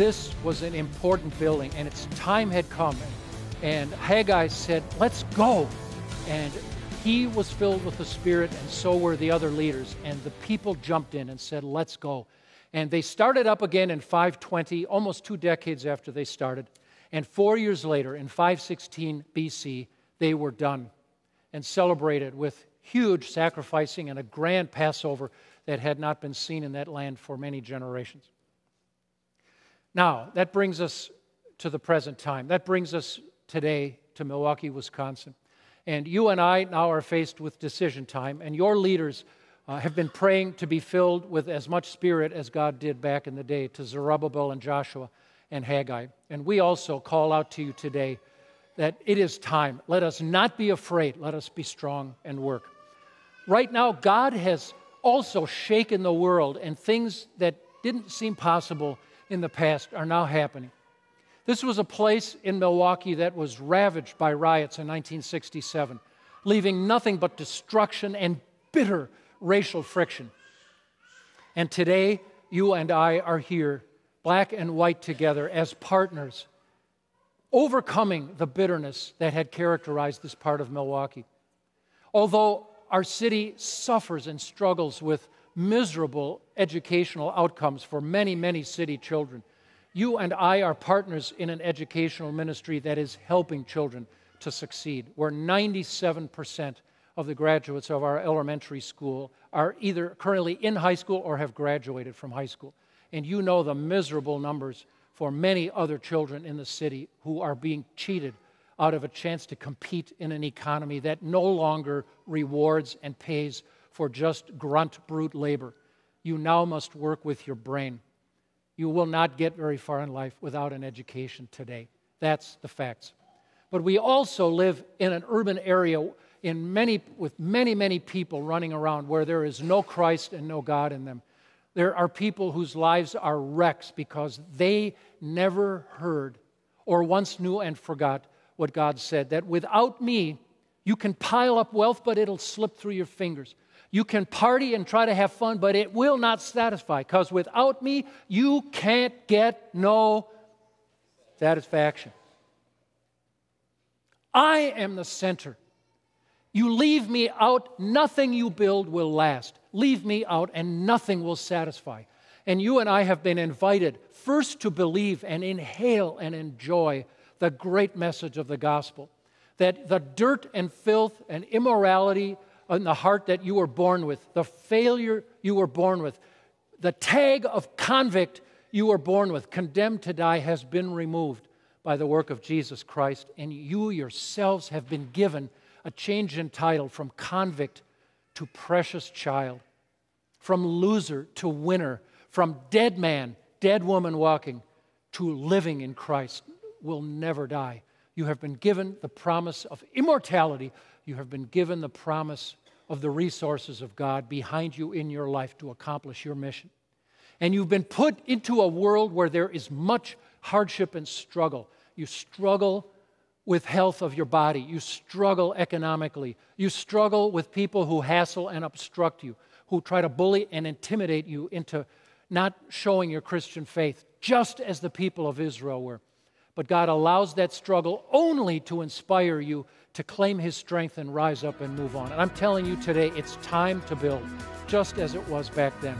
this was an important building, and its time had come. And Haggai said, let's go. And he was filled with the Spirit, and so were the other leaders. And the people jumped in and said, let's go. And they started up again in 520, almost 2 decades after they started. And 4 years later, in 516 BC, they were done and celebrated with huge sacrificing and a grand Passover that had not been seen in that land for many generations. Now, that brings us to the present time. That brings us today to Milwaukee, Wisconsin. And you and I now are faced with decision time, and your leaders have been praying to be filled with as much Spirit as God did back in the day to Zerubbabel and Joshua and Haggai. And we also call out to you today that it is time. Let us not be afraid. Let us be strong and work. Right now, God has also shaken the world, and things that didn't seem possible in the past are now happening. This was a place in Milwaukee that was ravaged by riots in 1967, leaving nothing but destruction and bitter racial friction. And today, you and I are here, black and white together, as partners, overcoming the bitterness that had characterized this part of Milwaukee. Although our city suffers and struggles with miserable educational outcomes for many, many city children, you and I are partners in an educational ministry that is helping children to succeed, where 97% of the graduates of our elementary school are either currently in high school or have graduated from high school. And you know the miserable numbers for many other children in the city who are being cheated out of a chance to compete in an economy that no longer rewards and pays for just grunt, brute labor. You now must work with your brain. You will not get very far in life without an education today. That's the facts. But we also live in an urban area with many people running around where there is no Christ and no God in them. There are people whose lives are wrecks because they never heard or once knew and forgot what God said, that without me, you can pile up wealth, but it'll slip through your fingers. You can party and try to have fun, but it will not satisfy, because without me, you can't get no satisfaction. I am the center. You leave me out, nothing you build will last. Leave me out, and nothing will satisfy. And you and I have been invited first to believe and inhale and enjoy the great message of the gospel, that the dirt and filth and immorality in the heart that you were born with, the failure you were born with, the tag of convict you were born with, condemned to die, has been removed by the work of Jesus Christ. And you yourselves have been given a change in title from convict to precious child, from loser to winner, from dead man, dead woman walking, to living in Christ, will never die. You have been given the promise of immortality. You have been given the promise of the resources of God behind you in your life to accomplish your mission. And you've been put into a world where there is much hardship and struggle. You struggle with health of your body. You struggle economically. You struggle with people who hassle and obstruct you, who try to bully and intimidate you into not showing your Christian faith, just as the people of Israel were. But God allows that struggle only to inspire you to claim His strength and rise up and move on. And I'm telling you today, it's time to build, just as it was back then.